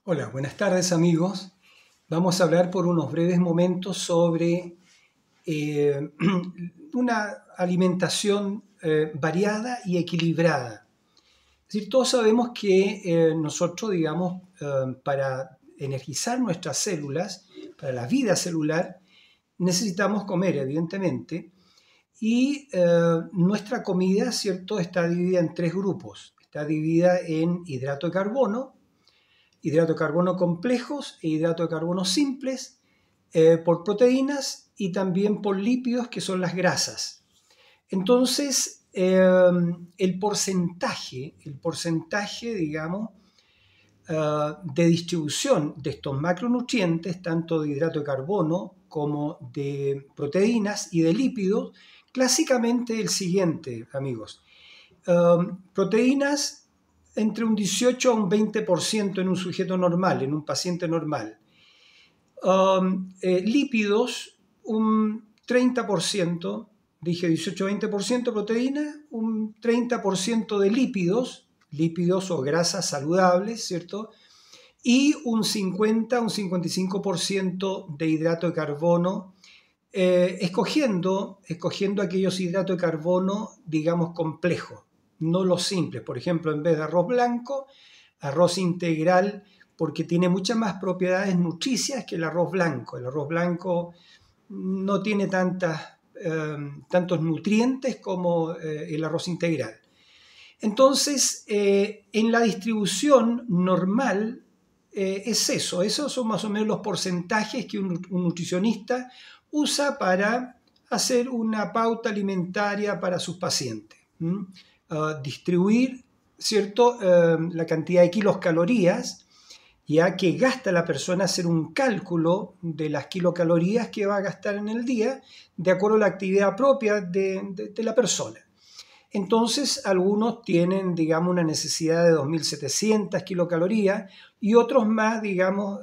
Hola, buenas tardes amigos. Vamos a hablar por unos breves momentos sobre una alimentación variada y equilibrada. Es decir, todos sabemos que nosotros, para energizar nuestras células, para la vida celular, necesitamos comer, evidentemente, y nuestra comida, ¿cierto?, está dividida en tres grupos. Está dividida en hidrato de carbono complejos e hidrato de carbono simples, por proteínas y también por lípidos, que son las grasas. Entonces, el porcentaje, de distribución de estos macronutrientes, tanto de hidrato de carbono como de proteínas y de lípidos, clásicamente el siguiente, amigos. Proteínas entre un 18 a un 20% en un sujeto normal, en un paciente normal. Lípidos, un 30%, dije 18-20% proteína, un 30% de lípidos o grasas saludables, ¿cierto? Y un 55% de hidrato de carbono, escogiendo aquellos hidratos de carbono, digamos, complejos, no los simples. Por ejemplo, en vez de arroz blanco, arroz integral, porque tiene muchas más propiedades nutricias que el arroz blanco. El arroz blanco no tiene tantos nutrientes como el arroz integral. Entonces, en la distribución normal es eso. Esos son más o menos los porcentajes que un nutricionista usa para hacer una pauta alimentaria para sus pacientes. Distribuir, ¿cierto?, la cantidad de kilocalorías, ya que gasta la persona, hacer un cálculo de las kilocalorías que va a gastar en el día de acuerdo a la actividad propia de la persona. Entonces, algunos tienen, digamos, una necesidad de 2.700 kilocalorías y otros más, digamos,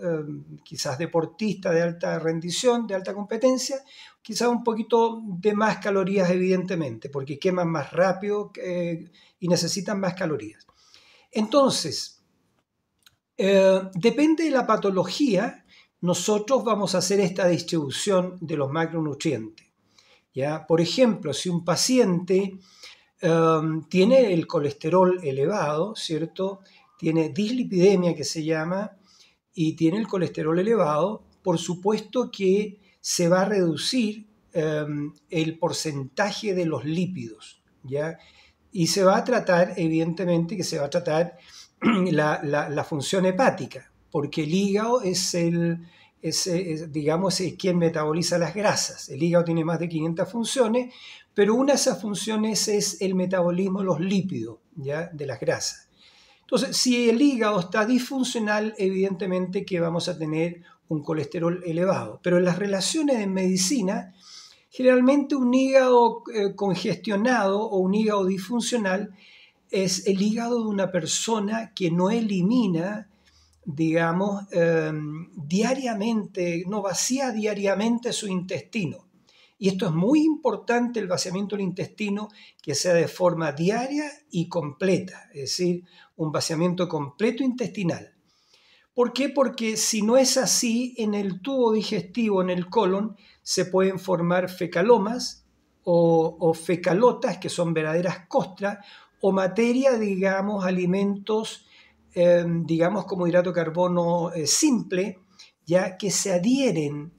quizás deportistas de alta rendición, de alta competencia, quizás un poquito de más calorías, evidentemente, porque queman más rápido y necesitan más calorías. Entonces, depende de la patología, nosotros vamos a hacer esta distribución de los macronutrientes, ¿ya? Por ejemplo, si un paciente tiene el colesterol elevado, ¿cierto?, tiene dislipidemia, que se llama, y tiene el colesterol elevado, por supuesto que se va a reducir el porcentaje de los lípidos, ¿ya? Y se va a tratar, evidentemente, que se va a tratar la función hepática, porque el hígado es quien metaboliza las grasas. El hígado tiene más de 500 funciones, pero una de esas funciones es el metabolismo de los lípidos, ¿ya?, de las grasas. Entonces, si el hígado está disfuncional, evidentemente que vamos a tener un colesterol elevado. Pero en las relaciones en medicina, generalmente un hígado congestionado o un hígado disfuncional es el hígado de una persona que no elimina, digamos, diariamente, no vacía diariamente su intestino. Y esto es muy importante, el vaciamiento del intestino, que sea de forma diaria y completa, es decir, un vaciamiento completo intestinal. ¿Por qué? Porque si no es así, en el tubo digestivo, en el colon, se pueden formar fecalomas o fecalotas, que son verdaderas costras, o materia, digamos, alimentos, digamos, como hidrato de carbono simple, ya que se adhieren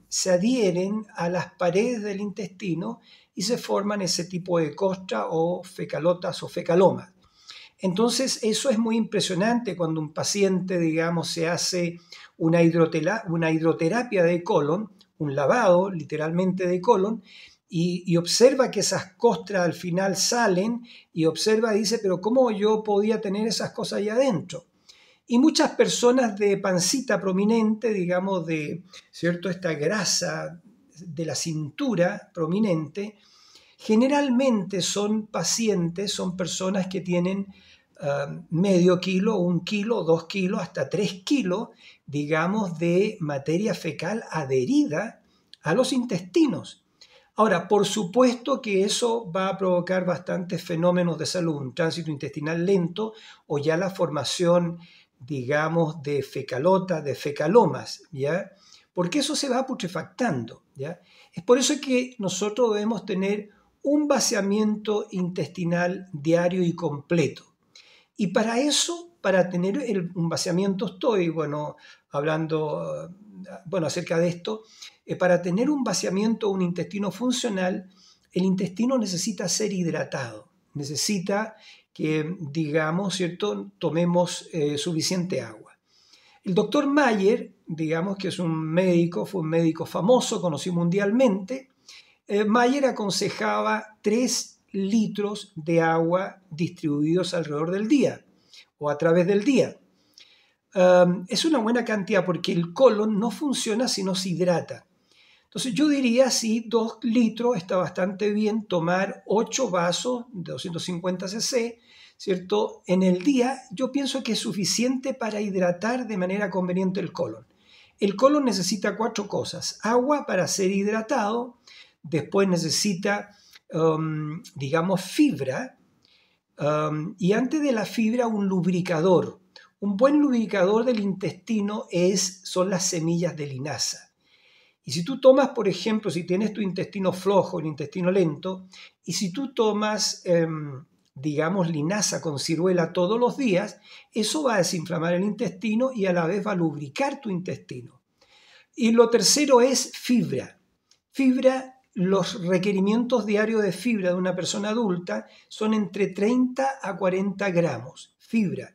a las paredes del intestino y se forman ese tipo de costra o fecalotas o fecalomas. Entonces, eso es muy impresionante cuando un paciente, digamos, se hace una hidroterapia de colon, un lavado literalmente de colon, y observa que esas costras al final salen y observa y dice, pero ¿cómo yo podía tener esas cosas allá adentro? Y muchas personas de pancita prominente, digamos, ¿cierto?, esta grasa de la cintura prominente, generalmente son personas que tienen medio kilo, 1 kilo, 2 kilos, hasta 3 kilos, digamos, de materia fecal adherida a los intestinos. Ahora, por supuesto que eso va a provocar bastantes fenómenos de salud, un tránsito intestinal lento o ya la formación digamos, de fecalota, de fecalomas, ¿ya? Porque eso se va putrefactando, ¿ya? Es por eso que nosotros debemos tener un vaciamiento intestinal diario y completo. Y para eso, para tener un vaciamiento, estoy, bueno, hablando, bueno, acerca de esto, para tener un vaciamiento, un intestino funcional, el intestino necesita ser hidratado, necesita que, digamos, ¿cierto?, tomemos suficiente agua. El doctor Mayer, digamos que es un médico, fue un médico famoso, conocido mundialmente. Mayer aconsejaba 3 litros de agua distribuidos alrededor del día o a través del día. Es una buena cantidad porque el colon no funciona si no se hidrata. Entonces yo diría, sí, 2 litros está bastante bien, tomar 8 vasos de 250 cc, ¿cierto? En el día yo pienso que es suficiente para hidratar de manera conveniente el colon. El colon necesita 4 cosas: agua para ser hidratado, después necesita, digamos, fibra, y antes de la fibra un lubricador. Un buen lubricador del intestino son las semillas de linaza. Y si tú tomas, por ejemplo, si tienes tu intestino flojo, el intestino lento, y si tú tomas, digamos, linaza con ciruela todos los días, eso va a desinflamar el intestino y a la vez va a lubricar tu intestino. Y lo tercero es fibra. Fibra, los requerimientos diarios de fibra de una persona adulta son entre 30 a 40 gramos, fibra.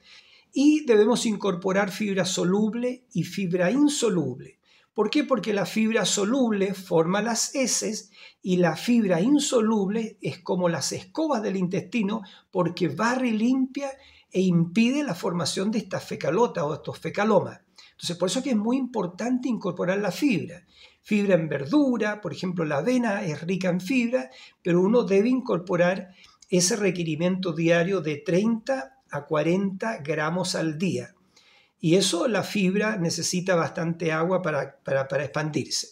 Y debemos incorporar fibra soluble y fibra insoluble. ¿Por qué? Porque la fibra soluble forma las heces y la fibra insoluble es como las escobas del intestino porque barre, limpia e impide la formación de estas fecalotas o estos fecalomas. Entonces, por eso es que es muy importante incorporar la fibra. Fibra en verdura, por ejemplo, la avena es rica en fibra, pero uno debe incorporar ese requerimiento diario de 30 a 40 gramos al día. Y eso, la fibra necesita bastante agua para expandirse.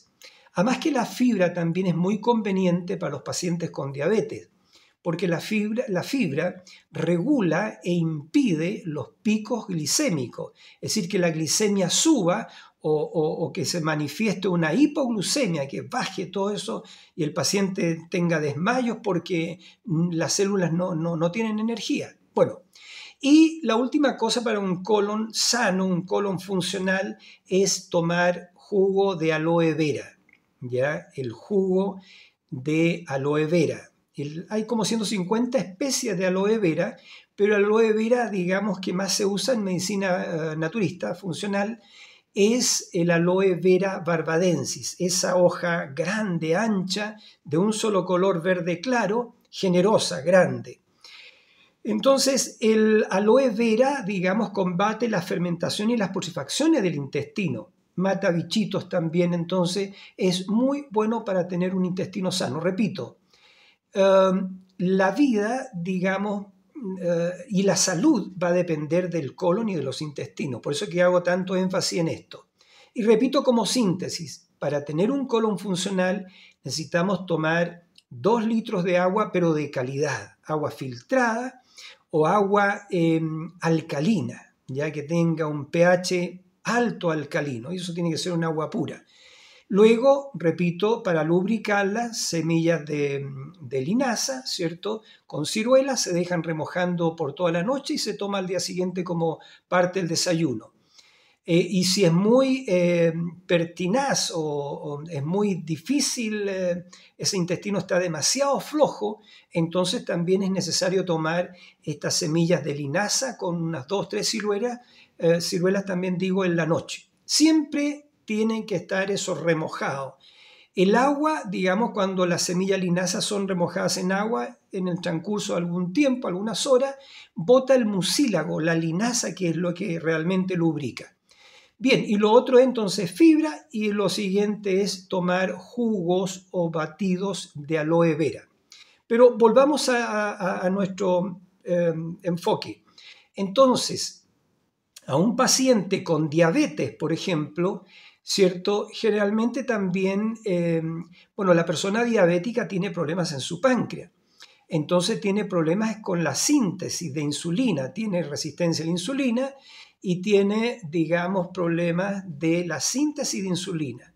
Además que la fibra también es muy conveniente para los pacientes con diabetes, porque la fibra regula e impide los picos glicémicos, es decir, que la glicemia suba o que se manifieste una hipoglucemia, que baje todo eso y el paciente tenga desmayos porque las células no tienen energía. Bueno, y la última cosa para un colon sano, un colon funcional, es tomar jugo de aloe vera, ¿ya? El jugo de aloe vera. Hay como 150 especies de aloe vera, pero el aloe vera, digamos, que más se usa en medicina naturista, funcional, es el aloe vera barbadensis, esa hoja grande, ancha, de un solo color verde claro, generosa, grande. Entonces, el aloe vera, digamos, combate la fermentación y las putrefacciones del intestino. Mata bichitos también, entonces es muy bueno para tener un intestino sano. Repito, la vida, digamos, y la salud va a depender del colon y de los intestinos. Por eso es que hago tanto énfasis en esto. Y repito como síntesis, para tener un colon funcional necesitamos tomar 2 litros de agua, pero de calidad, agua filtrada o agua alcalina, ya que tenga un pH alto alcalino, y eso tiene que ser un agua pura. Luego, repito, para lubricarla, semillas de linaza, ¿cierto? Con ciruelas se dejan remojando por toda la noche y se toma al día siguiente como parte del desayuno. Y si es muy pertinaz o es muy difícil, ese intestino está demasiado flojo, entonces también es necesario tomar estas semillas de linaza con unas 2 o 3 ciruelas también digo en la noche. Siempre tienen que estar eso remojado. El agua, digamos, cuando las semillas linaza son remojadas en agua, en el transcurso de algún tiempo, algunas horas, bota el mucílago, la linaza, que es lo que realmente lubrica. Bien, y lo otro entonces fibra, y lo siguiente es tomar jugos o batidos de aloe vera. Pero volvamos a nuestro enfoque. Entonces, a un paciente con diabetes, por ejemplo, ¿cierto? Generalmente también, la persona diabética tiene problemas en su páncreas. Entonces tiene problemas con la síntesis de insulina, tiene resistencia a la insulina y tiene, digamos, problemas de la síntesis de insulina.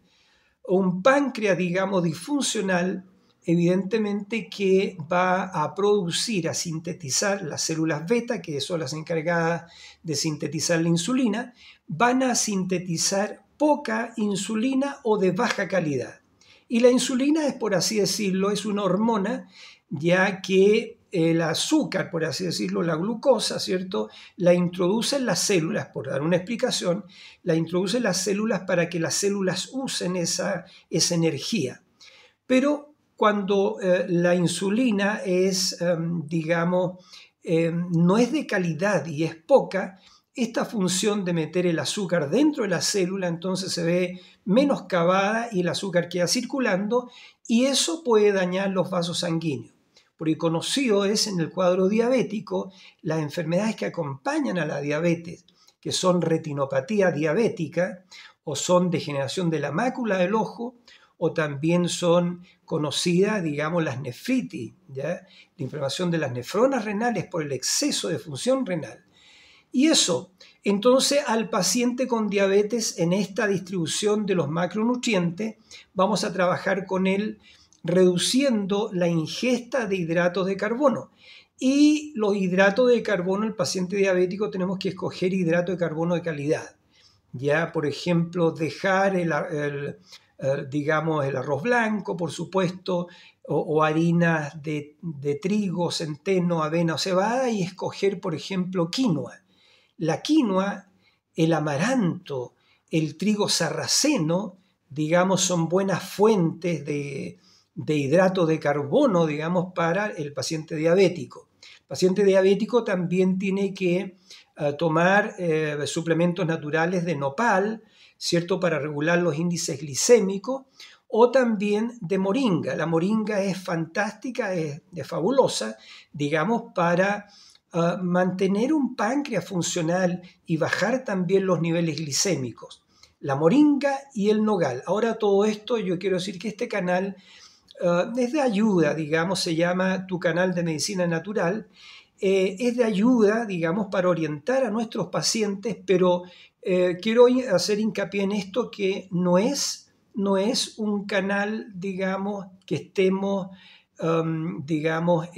Un páncreas, digamos, disfuncional, evidentemente que va a producir, a sintetizar las células beta, que son las encargadas de sintetizar la insulina, van a sintetizar poca insulina o de baja calidad. Y la insulina es, por así decirlo, es una hormona, ya que el azúcar, por así decirlo, la glucosa, ¿cierto?, la introduce en las células, por dar una explicación, la introduce en las células para que las células usen esa energía. Pero cuando la insulina es, digamos, no es de calidad y es poca, esta función de meter el azúcar dentro de la célula entonces se ve menoscabada y el azúcar queda circulando y eso puede dañar los vasos sanguíneos. Porque conocido es en el cuadro diabético las enfermedades que acompañan a la diabetes, que son retinopatía diabética o son degeneración de la mácula del ojo o también son conocidas, digamos, las nefritis, ¿ya?, la inflamación de las nefronas renales por el exceso de función renal. Y eso, entonces al paciente con diabetes en esta distribución de los macronutrientes vamos a trabajar con él reduciendo la ingesta de hidratos de carbono. Y los hidratos de carbono, el paciente diabético tenemos que escoger hidratos de carbono de calidad. Ya, por ejemplo, dejar digamos, el arroz blanco, por supuesto, o harinas de trigo, centeno, avena o cebada y escoger, por ejemplo, quinoa. La quinoa, el amaranto, el trigo sarraceno, digamos, son buenas fuentes de hidratos de carbono, digamos, para el paciente diabético. El paciente diabético también tiene que tomar suplementos naturales de nopal, ¿cierto?, para regular los índices glicémicos, o también de moringa. La moringa es fantástica, es fabulosa, digamos, para mantener un páncreas funcional y bajar también los niveles glicémicos. La moringa y el nogal. Ahora todo esto, yo quiero decir que este canal es de ayuda, digamos, se llama Tu Canal de Medicina Natural. Es de ayuda, digamos, para orientar a nuestros pacientes, pero quiero hacer hincapié en esto que no es un canal, digamos, que estemos, digamos,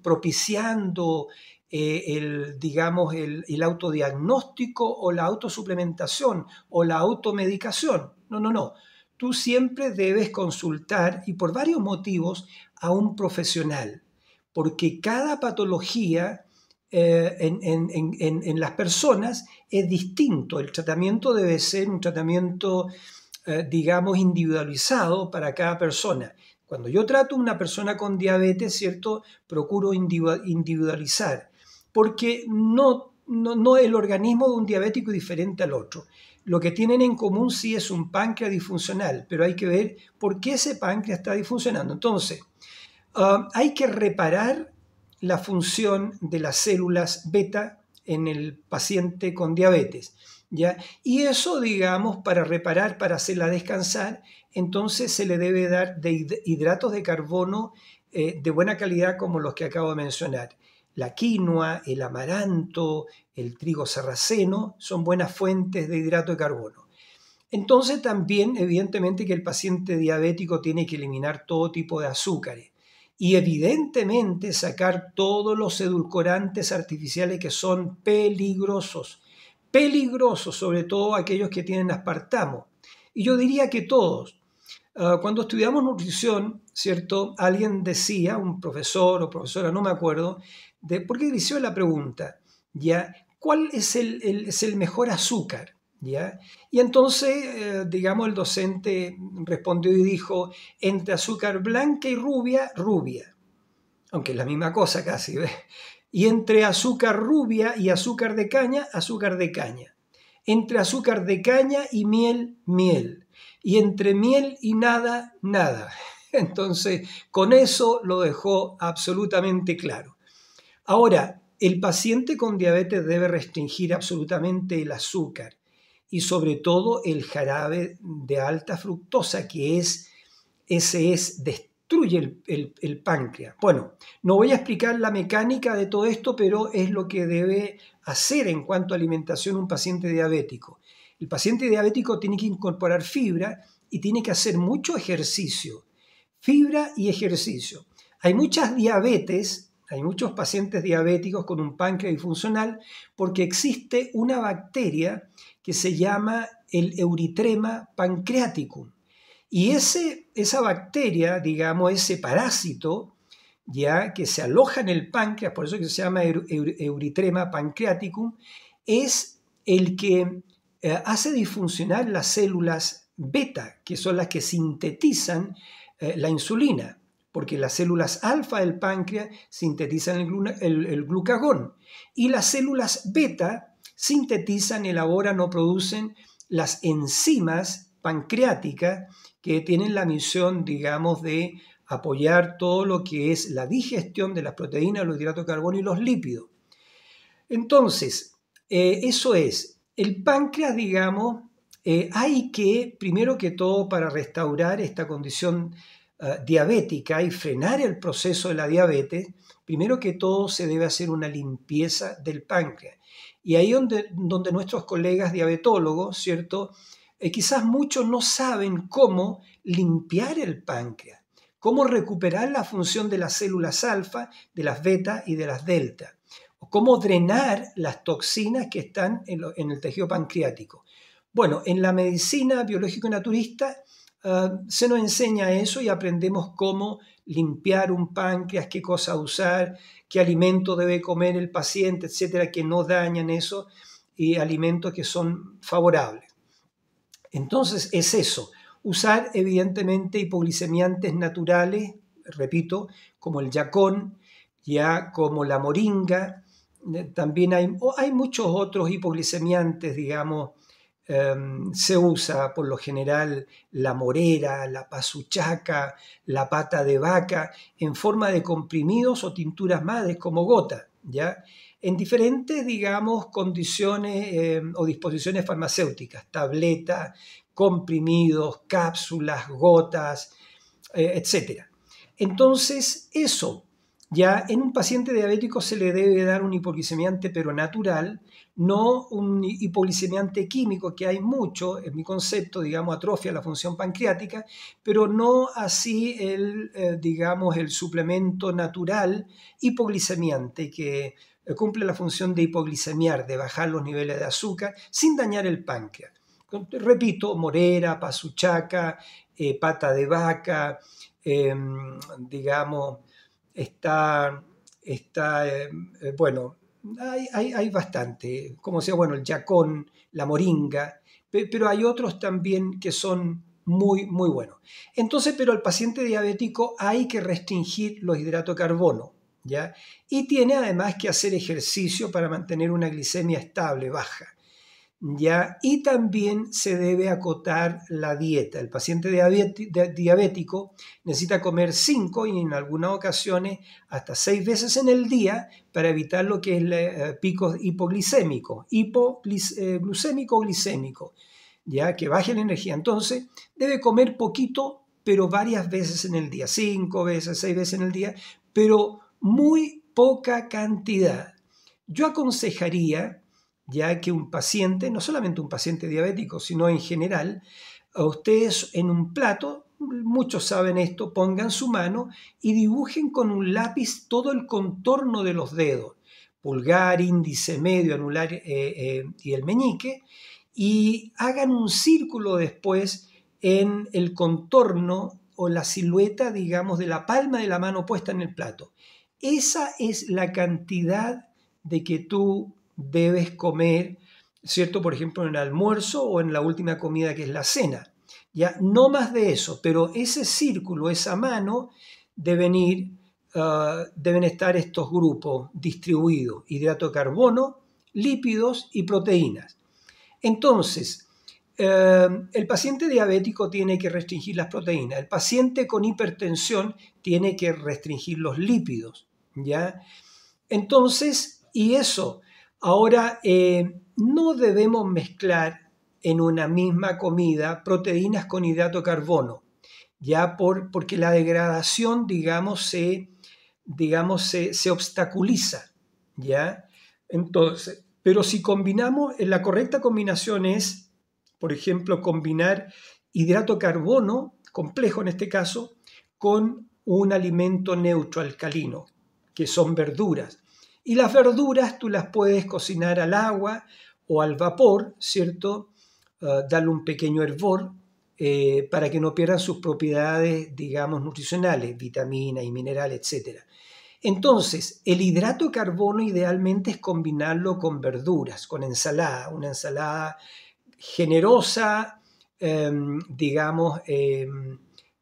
propiciando digamos, el autodiagnóstico o la autosuplementación o la automedicación. No, no, no. Tú siempre debes consultar, y por varios motivos, a un profesional, porque cada patología en las personas es distinto. El tratamiento debe ser un tratamiento, digamos, individualizado para cada persona. Cuando yo trato a una persona con diabetes, ¿cierto?, procuro individualizar, porque no el organismo de un diabético es diferente al otro. Lo que tienen en común sí es un páncreas disfuncional, pero hay que ver por qué ese páncreas está disfuncionando. Entonces, hay que reparar la función de las células beta en el paciente con diabetes, ¿ya? Y eso, digamos, para reparar, para hacerla descansar, entonces se le debe dar de hidratos de carbono de buena calidad como los que acabo de mencionar. La quinoa, el amaranto, el trigo sarraceno son buenas fuentes de hidrato de carbono. Entonces también, evidentemente, que el paciente diabético tiene que eliminar todo tipo de azúcares y evidentemente sacar todos los edulcorantes artificiales que son peligrosos, sobre todo aquellos que tienen aspartamo. Y yo diría que todos. Cuando estudiamos nutrición, ¿cierto?, alguien decía, un profesor o profesora, no me acuerdo, porque le hicieron la pregunta, ¿ya?, ¿cuál es el mejor azúcar? ¿Ya? Y entonces, digamos, el docente respondió y dijo, entre azúcar blanca y rubia, rubia, aunque es la misma cosa casi, ¿ves? Y entre azúcar rubia y azúcar de caña, azúcar de caña. Entre azúcar de caña y miel, miel. Y entre miel y nada, nada. Entonces, con eso lo dejó absolutamente claro. Ahora, el paciente con diabetes debe restringir absolutamente el azúcar y sobre todo el jarabe de alta fructosa, que ese es destructivo destruye el páncreas. Bueno, no voy a explicar la mecánica de todo esto, pero es lo que debe hacer en cuanto a alimentación un paciente diabético. El paciente diabético tiene que incorporar fibra y tiene que hacer mucho ejercicio. Fibra y ejercicio. Hay muchas diabetes, hay muchos pacientes diabéticos con un páncreas disfuncional porque existe una bacteria que se llama el Erythrema pancreaticum. Y esa bacteria, digamos, ese parásito, ya que se aloja en el páncreas, por eso que se llama Erythrema pancreaticum, es el que hace disfuncionar las células beta, que son las que sintetizan la insulina, porque las células alfa del páncreas sintetizan el glucagón y las células beta sintetizan, elaboran o producen las enzimas pancreáticas que tienen la misión, digamos, de apoyar todo lo que es la digestión de las proteínas, los hidratos de carbono y los lípidos. Entonces, eso es, el páncreas, digamos, hay que, primero que todo, para restaurar esta condición diabética y frenar el proceso de la diabetes, primero que todo se debe hacer una limpieza del páncreas. Y ahí donde nuestros colegas diabetólogos, ¿cierto? Quizás muchos no saben cómo limpiar el páncreas, cómo recuperar la función de las células alfa, de las beta y de las delta, o cómo drenar las toxinas que están en el tejido pancreático. Bueno, en la medicina biológico-naturista se nos enseña eso y aprendemos cómo limpiar un páncreas, qué cosa usar, qué alimento debe comer el paciente, etcétera, que no dañan eso, y alimentos que son favorables. Entonces es eso, usar evidentemente hipoglicemiantes naturales, repito, como el yacón, ya como la moringa, también hay muchos otros hipoglicemiantes, digamos, se usa por lo general la morera, la pasuchaca, la pata de vaca, en forma de comprimidos o tinturas madres como gota, ¿ya? En diferentes, digamos, condiciones o disposiciones farmacéuticas, tabletas, comprimidos, cápsulas, gotas, etc. Entonces, eso, ya en un paciente diabético se le debe dar un hipoglicemiante pero natural, no un hipoglicemiante químico, que hay mucho, en mi concepto, digamos, atrofia la función pancreática, pero no así digamos, el suplemento natural hipoglicemiante que cumple la función de hipoglicemiar, de bajar los niveles de azúcar sin dañar el páncreas. Repito, morera, pasuchaca, pata de vaca, digamos, bueno, hay bastante, como sea, bueno, el yacón, la moringa, pero hay otros también que son muy, muy buenos. Entonces, pero al paciente diabético hay que restringir los hidratos de carbono, ¿ya? Y tiene además que hacer ejercicio para mantener una glicemia estable, baja, ¿ya? Y también se debe acotar la dieta. El paciente diabético necesita comer 5 y en algunas ocasiones hasta 6 veces en el día para evitar lo que es picos hipoglicémicos, glucémico o glicémico, ¿ya? Que baje la energía. Entonces debe comer poquito, pero varias veces en el día, 5 veces, 6 veces en el día, pero muy poca cantidad. Yo aconsejaría, ya que un paciente, no solamente un paciente diabético, sino en general, a ustedes en un plato, muchos saben esto, pongan su mano y dibujen con un lápiz todo el contorno de los dedos, pulgar, índice, medio, anular y el meñique, y hagan un círculo después en el contorno o la silueta, digamos, de la palma de la mano puesta en el plato. Esa es la cantidad de que tú debes comer, ¿cierto? Por ejemplo, en el almuerzo o en la última comida que es la cena. Ya no más de eso, pero ese círculo, esa mano, deben estar estos grupos distribuidos: hidrato de carbono, lípidos y proteínas. Entonces, el paciente diabético tiene que restringir las proteínas, el paciente con hipertensión tiene que restringir los lípidos, ¿ya? Entonces, y eso, ahora no debemos mezclar en una misma comida proteínas con hidrato de carbono, ya porque la degradación, se obstaculiza, ¿ya? Entonces, pero si combinamos, la correcta combinación es, por ejemplo, combinar hidrato de carbono, complejo en este caso, con un alimento neutro alcalino, que son verduras. Y las verduras tú las puedes cocinar al agua o al vapor, ¿cierto? Darle un pequeño hervor para que no pierdan sus propiedades, digamos, nutricionales, vitaminas y minerales, etc. Entonces, el hidrato de carbono idealmente es combinarlo con verduras, con ensalada, una ensalada generosa, digamos,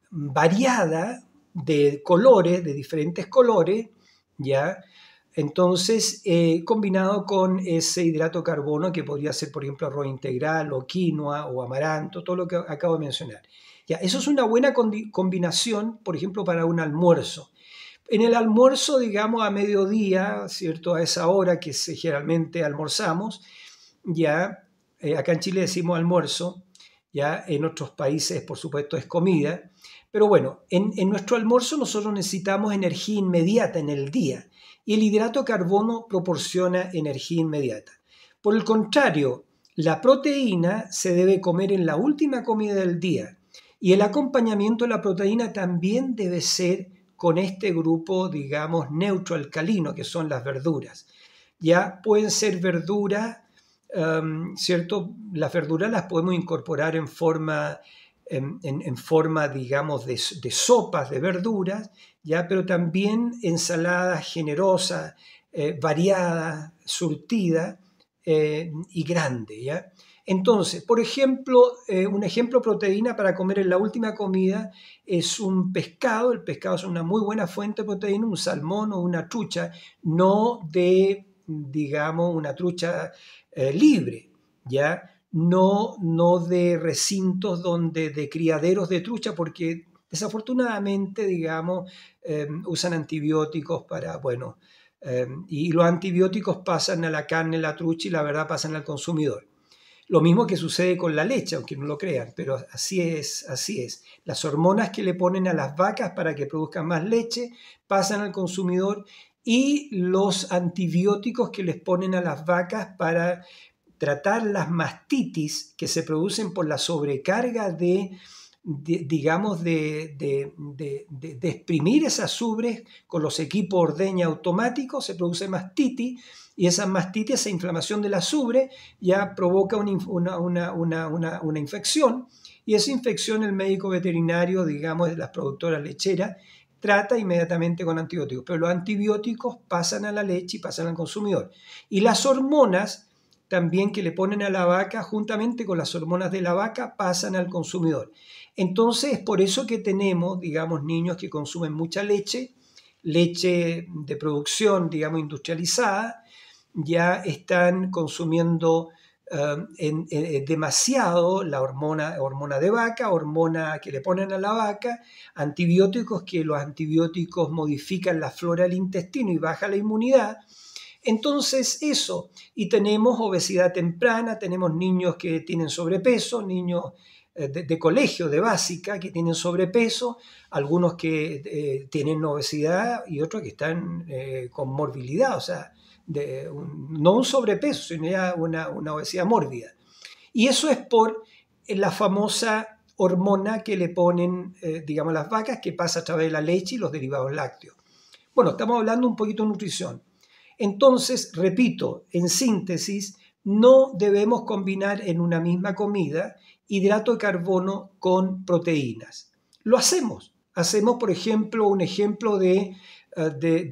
variada de colores, de diferentes colores, ¿ya? Entonces, combinado con ese hidrato de carbono que podría ser, por ejemplo, arroz integral o quinoa o amaranto, todo lo que acabo de mencionar. Ya, eso es una buena combinación, por ejemplo, para un almuerzo. En el almuerzo, digamos, a mediodía, ¿cierto? A esa hora que generalmente almorzamos, ya, acá en Chile decimos almuerzo, ya en otros países, por supuesto, es comida. Pero bueno, en nuestro almuerzo nosotros necesitamos energía inmediata en el día y el hidrato de carbono proporciona energía inmediata. Por el contrario, la proteína se debe comer en la última comida del día y el acompañamiento de la proteína también debe ser con este grupo, digamos, neutro alcalino, que son las verduras. Ya pueden ser verduras, ¿cierto? Las verduras las podemos incorporar en forma, digamos, de sopas de verduras, ¿ya? Pero también ensaladas generosas, variadas, surtidas y grandes, ¿ya? Entonces, por ejemplo, un ejemplo de proteína para comer en la última comida es un pescado. El pescado es una muy buena fuente de proteína, un salmón o una trucha, no de, digamos, una trucha libre, ¿ya? No de recintos de criaderos de trucha, porque desafortunadamente, digamos, usan antibióticos para, bueno, y los antibióticos pasan a la carne, la trucha y la verdad pasan al consumidor. Lo mismo que sucede con la leche, aunque no lo crean, pero así es, así es. Las hormonas que le ponen a las vacas para que produzcan más leche pasan al consumidor y los antibióticos que les ponen a las vacas para tratar las mastitis que se producen por la sobrecarga digamos, de exprimir esas ubres con los equipos ordeña automáticos, se produce mastitis y esa mastitis, esa inflamación de las ubres, ya provoca una infección y esa infección el médico veterinario, digamos, de las productoras lecheras, trata inmediatamente con antibióticos, pero los antibióticos pasan a la leche y pasan al consumidor. Y las hormonas también que le ponen a la vaca, juntamente con las hormonas de la vaca, pasan al consumidor. Entonces, es por eso que tenemos, digamos, niños que consumen mucha leche, leche de producción, digamos, industrializada, ya están consumiendo demasiado la hormona de vaca, hormona que le ponen a la vaca, antibióticos, que los antibióticos modifican la flora del intestino y baja la inmunidad. Entonces eso, y tenemos obesidad temprana, tenemos niños que tienen sobrepeso, niños de colegio, de básica, que tienen sobrepeso, algunos que tienen obesidad y otros que están con morbilidad, o sea, no un sobrepeso, sino ya una obesidad mórbida. Y eso es por la famosa hormona que le ponen, digamos, las vacas, que pasa a través de la leche y los derivados lácteos. Bueno, estamos hablando un poquito de nutrición. Entonces, repito, en síntesis, no debemos combinar en una misma comida hidrato de carbono con proteínas. Lo hacemos. Hacemos, por ejemplo, un ejemplo de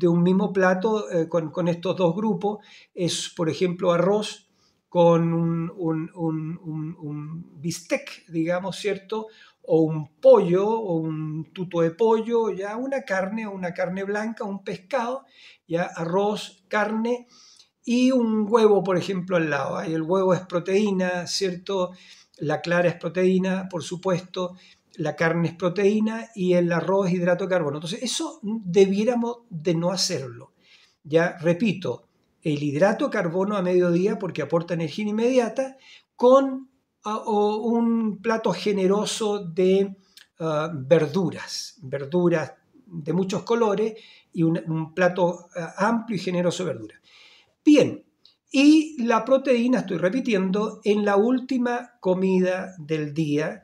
un mismo plato con estos dos grupos. Es, por ejemplo, arroz con un bistec, digamos, ¿cierto? O un pollo, o un tuto de pollo, ya una carne blanca, un pescado, ya arroz, carne y un huevo, por ejemplo, al lado. Ahí el huevo es proteína, ¿cierto? La clara es proteína, por supuesto, la carne es proteína y el arroz es hidrato de carbono. Entonces, eso debiéramos de no hacerlo. Ya, repito, el hidrato de carbono a mediodía porque aporta energía inmediata con un plato generoso de verduras de muchos colores y un plato amplio y generoso de verduras. Bien, y la proteína, estoy repitiendo, en la última comida del día,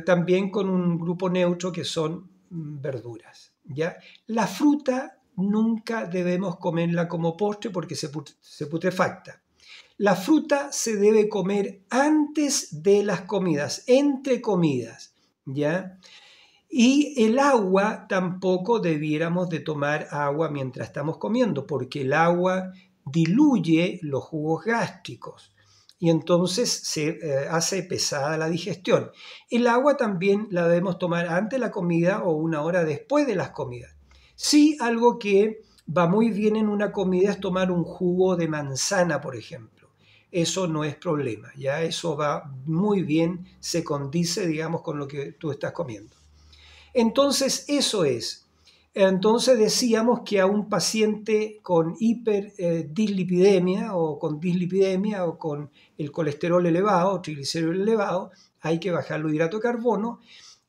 también con un grupo neutro que son verduras, ¿ya? La fruta nunca debemos comerla como postre porque se putrefacta. La fruta se debe comer antes de las comidas, entre comidas, ¿ya? Y el agua tampoco debiéramos de tomar agua mientras estamos comiendo, porque el agua diluye los jugos gástricos y entonces se hace pesada la digestión. El agua también la debemos tomar antes de la comida o una hora después de las comidas. Sí, algo que va muy bien en una comida es tomar un jugo de manzana, por ejemplo. Eso no es problema, ya eso va muy bien, se condice, digamos, con lo que tú estás comiendo. Entonces, eso es. Entonces decíamos que a un paciente con hiperdislipidemia o con dislipidemia o con el colesterol elevado, triglicéridos elevados, hay que bajar los hidratos de carbono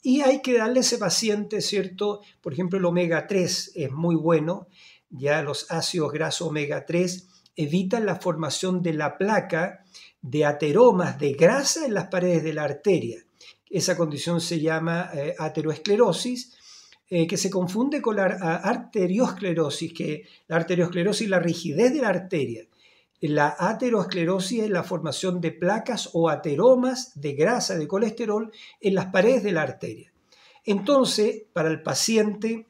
y hay que darle a ese paciente, ¿cierto? Por ejemplo, el omega 3 es muy bueno, ya los ácidos grasos omega 3 evitan la formación de la placa de ateromas de grasa en las paredes de la arteria. Esa condición se llama ateroesclerosis, que se confunde con la arteriosclerosis, que la arteriosclerosis es la rigidez de la arteria. La ateroesclerosis es la formación de placas o ateromas de grasa, de colesterol, en las paredes de la arteria. Entonces, para el paciente,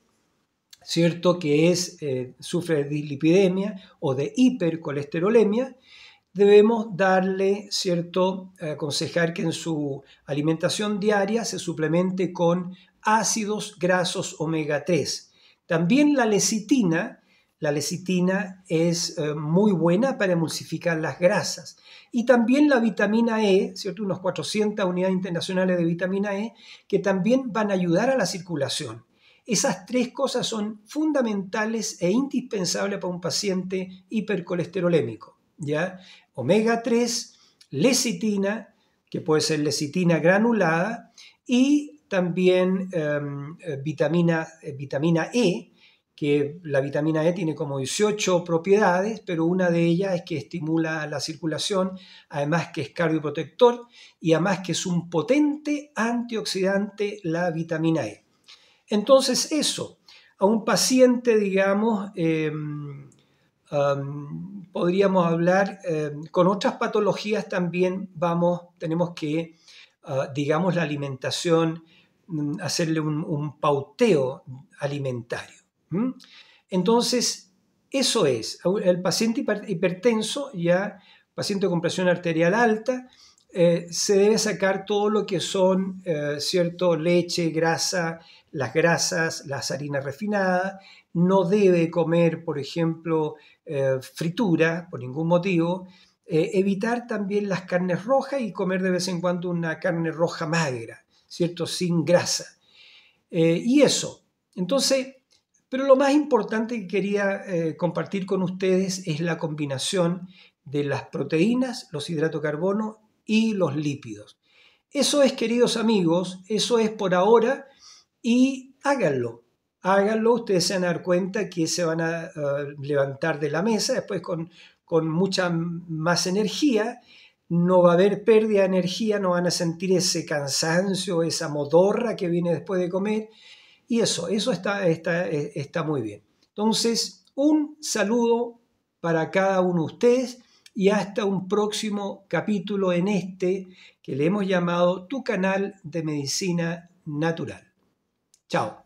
¿cierto?, que sufre de dislipidemia o de hipercolesterolemia, debemos darle, ¿cierto?, aconsejar que en su alimentación diaria se suplemente con ácidos grasos omega 3. También la lecitina es muy buena para emulsificar las grasas. Y también la vitamina E, ¿cierto?, unos 400 unidades internacionales de vitamina E, que también van a ayudar a la circulación. Esas tres cosas son fundamentales e indispensables para un paciente hipercolesterolémico, ¿ya? Omega 3, lecitina, que puede ser lecitina granulada, y también vitamina E, que la vitamina E tiene como 18 propiedades, pero una de ellas es que estimula la circulación, además que es cardioprotector y además que es un potente antioxidante la vitamina E. Entonces eso, a un paciente, digamos, podríamos hablar con otras patologías también tenemos que, digamos, la alimentación, hacerle un pauteo alimentario. Entonces, eso es, el paciente hipertenso, ya paciente con presión arterial alta, se debe sacar todo lo que son, ¿cierto?, leche, grasa, las grasas, las harinas refinadas. No debe comer, por ejemplo, fritura por ningún motivo. Evitar también las carnes rojas y comer de vez en cuando una carne roja magra, ¿cierto?, sin grasa. Y eso. Entonces, pero lo más importante que quería compartir con ustedes es la combinación de las proteínas, los hidratos de carbono y los lípidos. Eso es, queridos amigos, eso es por ahora y háganlo, ustedes se van a dar cuenta que se van a levantar de la mesa después con mucha más energía, no va a haber pérdida de energía, no van a sentir ese cansancio, esa modorra que viene después de comer y eso está muy bien. Entonces, un saludo para cada uno de ustedes y hasta un próximo capítulo en que le hemos llamado Tu Canal de Medicina Natural. Chao.